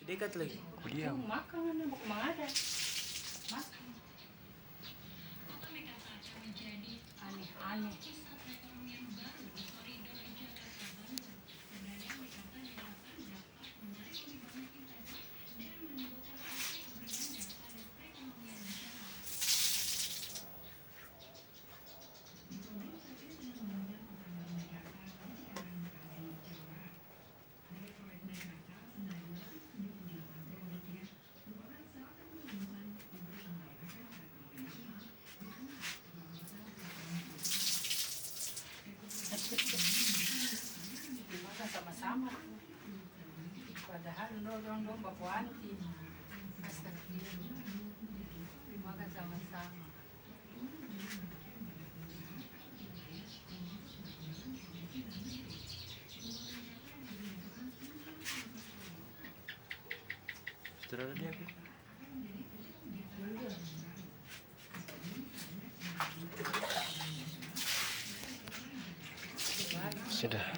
dekat lagi. Kuliah. Makan mau kemana ada? Makan. Aneh-aneh. Dimakan sama-sama. Padahal dong baku anti. Astagfirullah. Dimakan sama-sama. Sudah tadi aku. Sudah.